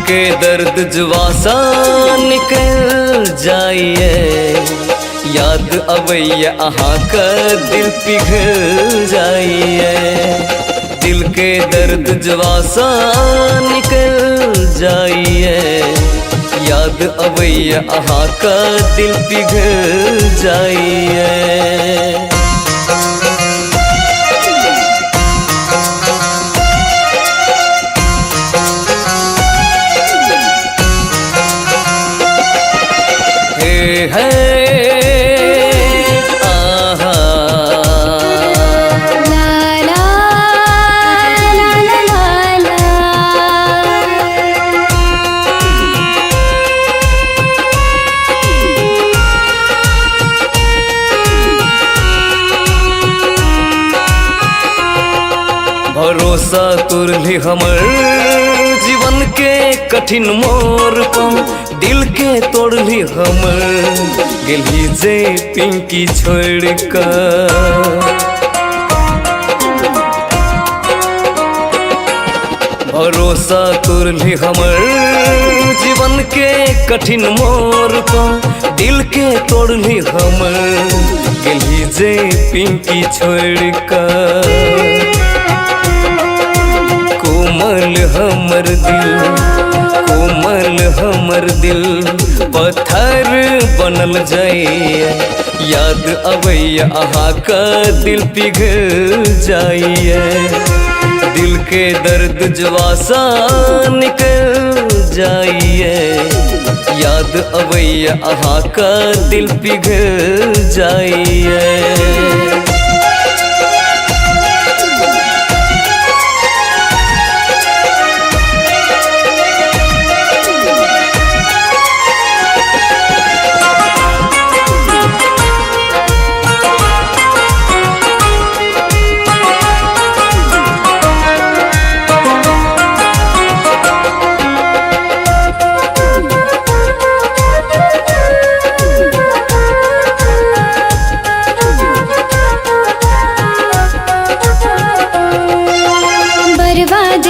के दर्द जुवासा निकल जाइए, याद अवैया अहाँ का दिल पिघल जाइए। दिल के दर्द जुवासा निकल जाइए, याद अवैया अहाँ का दिल पिघल जाइए। भरोसा तुरली हमर जीवन के कठिन मोर पर, दिल के तोड़ली हमर गेली जे पिंकी छोड़ कर। भरोसा तुरली हमर जीवन के कठिन मोर पर, दिल के तोड़ली हमर गेली जे पिंकी छोड़ कर। कोमल हमर दिल, कोमल हमर दिल पत्थर बनल जाइए, याद अवैया अहाँ का दिल पिघल जाइए। दिल के दर्द जुवासा निकल जाइए, याद अवैया अहाँ का दिल पिघल जाइए।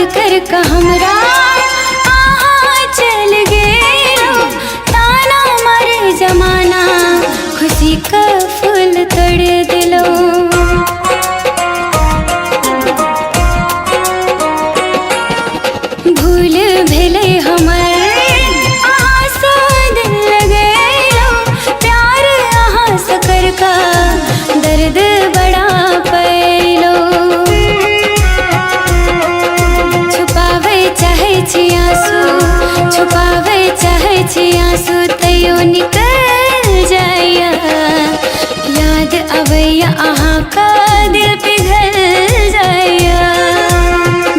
कर का हमरा चल गेलो, ताना मारे जमाना खुशी का फूल तोड़ दिलो। भूल भेले हमर आशा दिल लगेलो, प्यार अहाँ सकर का दर्द बड़ा पैलो। छुपावे चाहे छी आंसू तैयो निकल जाइया, याद अवैया अहाँ का दिल पिघल जाइया।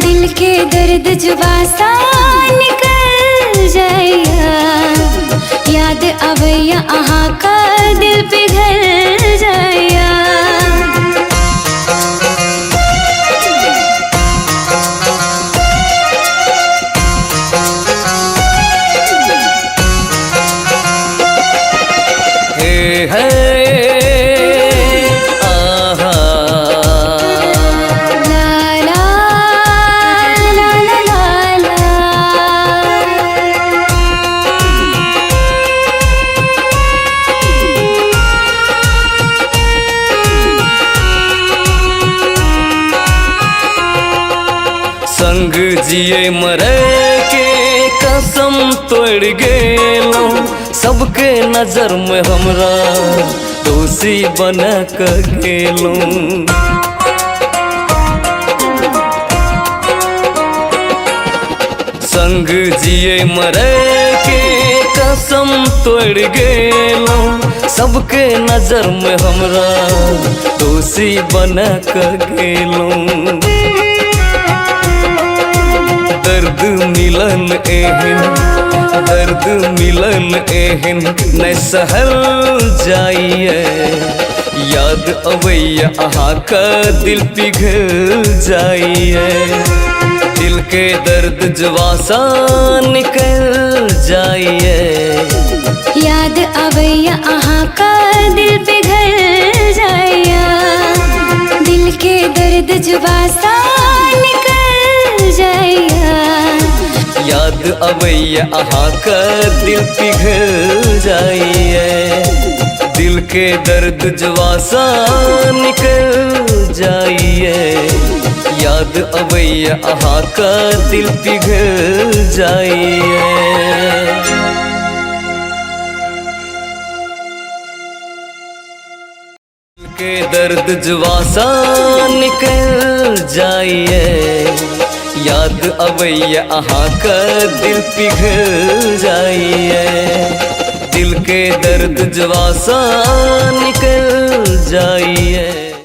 दिल के दर्द जुबासा निकल जाइया, याद अवैया अहाँ का दिल पिघल जाइया। संग जिए मरे के कसम तोड़ गेलो, सबके नजर में हमरा दोषी बना के गेलो। संग जिए मरे के कसम तोड़ गेलो, सबके नजर में हमरा दोषी बना के गेलो। दर्द मिलन एहन, दर्द मिलन एहन न सहल जाइए, याद अवैया अहाँ का दिल पिघल जाइए। दिल के दर्द जुवासा निकल जाइए, याद अवैया अहाँ का दिल पिघल जाइया। दिल के दर्द जुबासा निकल जाइया, याद याद अवैया अहाँ का दिल पिघल जाइए, दिल के दर्द जवासा निकल जाइए, याद अवैया अहाँ का दिल पिघल जाइए। के दर्द जवासा निकल जाइए, याद अवैया अहाँ का दिल पिघल जाइए, दिल के दर्द जवासा निकल जाइए।